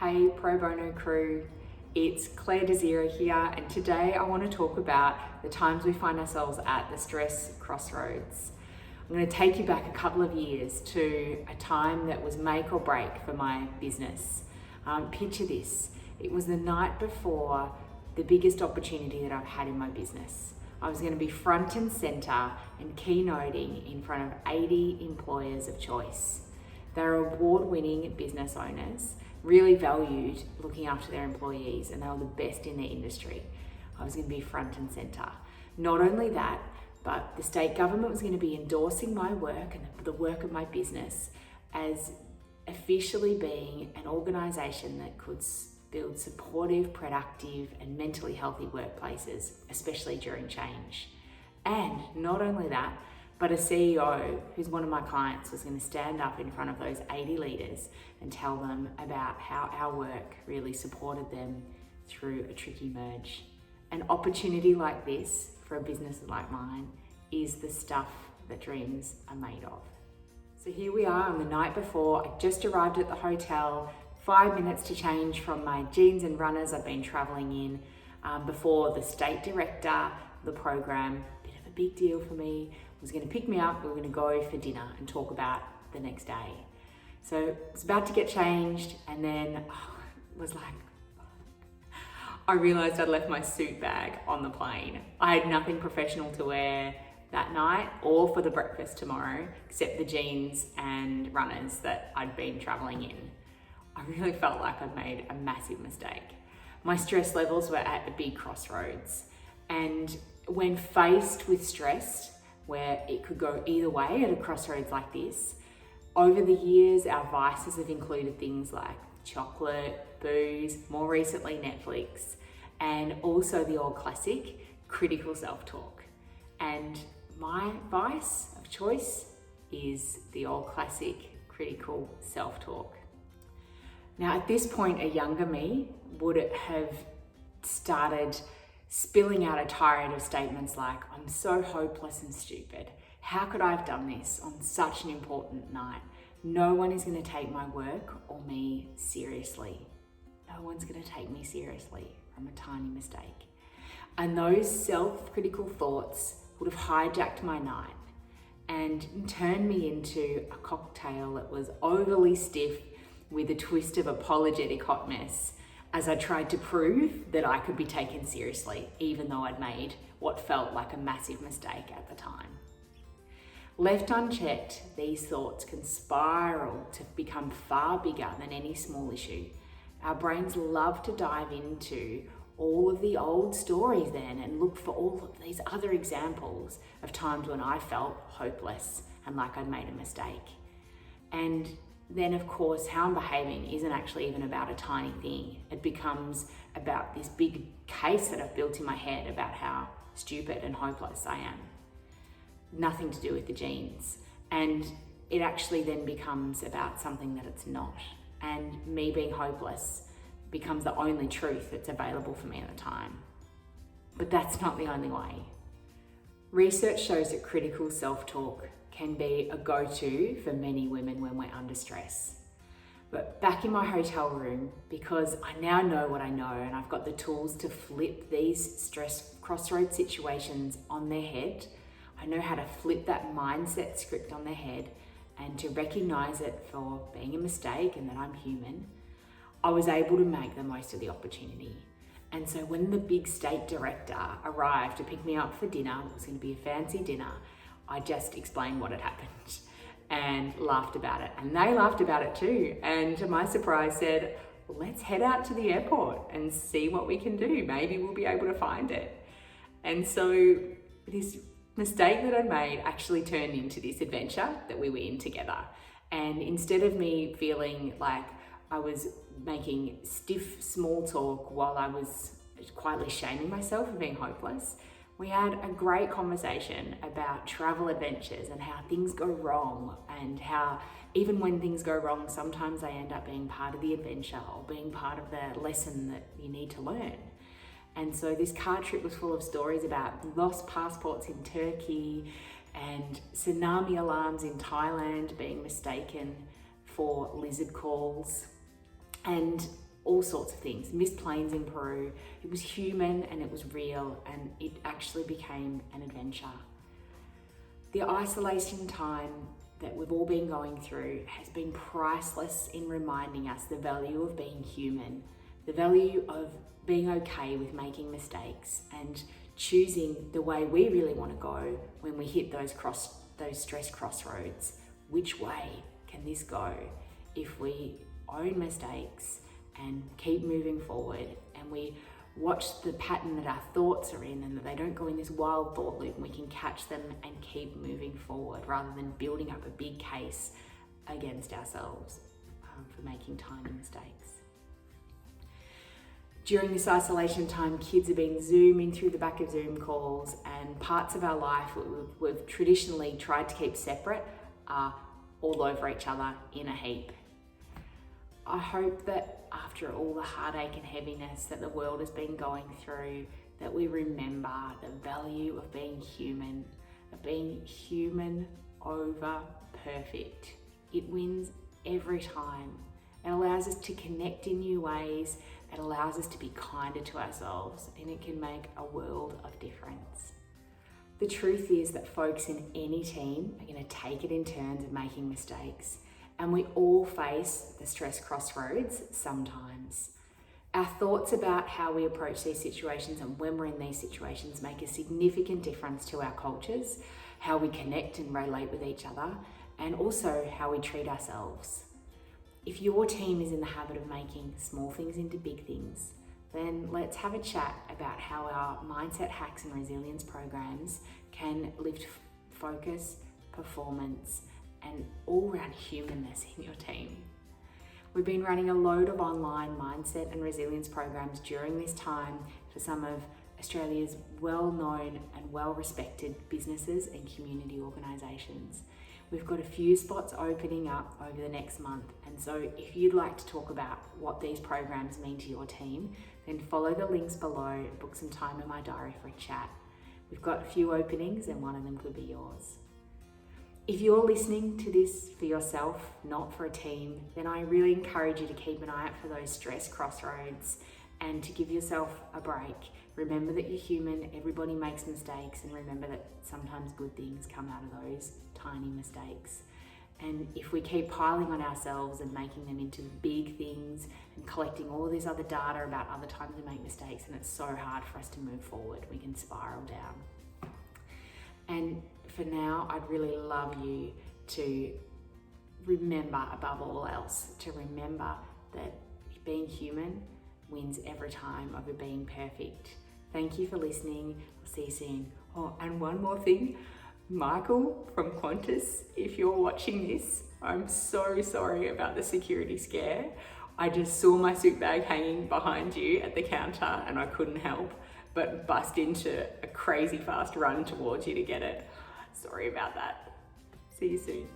Hey ProBono crew, it's Claire Desira here, and today I want to talk about the times we find ourselves at the stress crossroads. I'm going to take you back a couple of years to a time that was make or break for my business. Picture this, it was the night before the biggest opportunity that I've had in my business. I was going to be front and center and keynoting in front of 80 employers of choice. They're award-winning business owners, really valued looking after their employees, and they were the best in their industry. I was going to be front and center. Not only that, but the state government was going to be endorsing my work and the work of my business as officially being an organisation that could build supportive, productive and mentally healthy workplaces, especially during change. And not only that, but a CEO who's one of my clients was going to stand up in front of those 80 leaders and tell them about how our work really supported them through a tricky merge. An opportunity like this for a business like mine is the stuff that dreams are made of. So here we are on the night before. I just arrived at the hotel, 5 minutes to change from my jeans and runners I've been traveling in before the state director, the program, bit of a big deal for me, was going to pick me up. We were going to go for dinner and talk about the next day. So I was about to get changed, and then was like, I realized I'd left my suit bag on the plane. I had nothing professional to wear that night or for the breakfast tomorrow, except the jeans and runners that I'd been traveling in. I really felt like I'd made a massive mistake. My stress levels were at a big crossroads, and when faced with stress, where it could go either way at a crossroads like this, over the years our vices have included things like chocolate, booze, more recently Netflix, and also the old classic, critical self-talk. And my vice of choice is the old classic, critical self-talk. Now at this point, a younger me would have started spilling out a tirade of statements like, I'm so hopeless and stupid. How could I have done this on such an important night? No one is going to take my work or me seriously. No one's going to take me seriously from a tiny mistake. And those self-critical thoughts would have hijacked my night and turned me into a cocktail that was overly stiff with a twist of apologetic hot mess, as I tried to prove that I could be taken seriously, even though I'd made what felt like a massive mistake at the time. Left unchecked, these thoughts can spiral to become far bigger than any small issue. Our brains love to dive into all of the old stories then and look for all of these other examples of times when I felt hopeless and like I'd made a mistake. And then of course, how I'm behaving isn't actually even about a tiny thing. It becomes about this big case that I've built in my head about how stupid and hopeless I am. Nothing to do with the genes. And it actually then becomes about something that it's not. And me being hopeless becomes the only truth that's available for me at the time. But that's not the only way. Research shows that critical self-talk can be a go-to for many women when we're under stress. But back in my hotel room, because I now know what I know and I've got the tools to flip these stress crossroad situations on their head, I know how to flip that mindset script on their head and to recognize it for being a mistake and that I'm human. I was able to make the most of the opportunity. And so when the big state director arrived to pick me up for dinner, it was going to be a fancy dinner, I just explained what had happened and laughed about it. And they laughed about it too. And to my surprise said, let's head out to the airport and see what we can do. Maybe we'll be able to find it. And so this mistake that I made actually turned into this adventure that we were in together. And instead of me feeling like I was making stiff small talk while I was quietly shaming myself for being hopeless, we had a great conversation about travel adventures and how things go wrong, and how even when things go wrong, sometimes they end up being part of the adventure or being part of the lesson that you need to learn. And so this car trip was full of stories about lost passports in Turkey and tsunami alarms in Thailand being mistaken for lizard calls. And all sorts of things. Missed planes in Peru. It was human and it was real, and it actually became an adventure. The isolation time that we've all been going through has been priceless in reminding us the value of being human, the value of being okay with making mistakes and choosing the way we really want to go when we hit those stress crossroads. Which way can this go if we own mistakes and keep moving forward, and we watch the pattern that our thoughts are in and that they don't go in this wild thought loop, and we can catch them and keep moving forward rather than building up a big case against ourselves for making tiny mistakes. During this isolation time, kids have been Zooming through the back of Zoom calls, and parts of our life we've traditionally tried to keep separate are all over each other in a heap. I hope that after all the heartache and heaviness that the world has been going through, that we remember the value of being human over perfect. It wins every time. It allows us to connect in new ways. It allows us to be kinder to ourselves, and it can make a world of difference. The truth is that folks in any team are going to take it in turns of making mistakes, and we all face the stress crossroads sometimes. Our thoughts about how we approach these situations and when we're in these situations make a significant difference to our cultures, how we connect and relate with each other, and also how we treat ourselves. If your team is in the habit of making small things into big things, then let's have a chat about how our mindset hacks and resilience programs can lift focus, performance, and all-round humanness in your team. We've been running a load of online mindset and resilience programs during this time for some of Australia's well-known and well-respected businesses and community organisations. We've got a few spots opening up over the next month, and so if you'd like to talk about what these programs mean to your team, then follow the links below and book some time in my diary for a chat. We've got a few openings and one of them could be yours. If you're listening to this for yourself, not for a team, then I really encourage you to keep an eye out for those stress crossroads and to give yourself a break. Remember that you're human, everybody makes mistakes, and remember that sometimes good things come out of those tiny mistakes. And if we keep piling on ourselves and making them into big things and collecting all this other data about other times we make mistakes, and it's so hard for us to move forward, we can spiral down. And for now, I'd really love you to remember above all else, to remember that being human wins every time over being perfect. Thank you for listening. I'll see you soon. Oh, and one more thing. Michael from Qantas, if you're watching this, I'm so sorry about the security scare. I just saw my suit bag hanging behind you at the counter and I couldn't help but bust into a crazy fast run towards you to get it. Sorry about that. See you soon.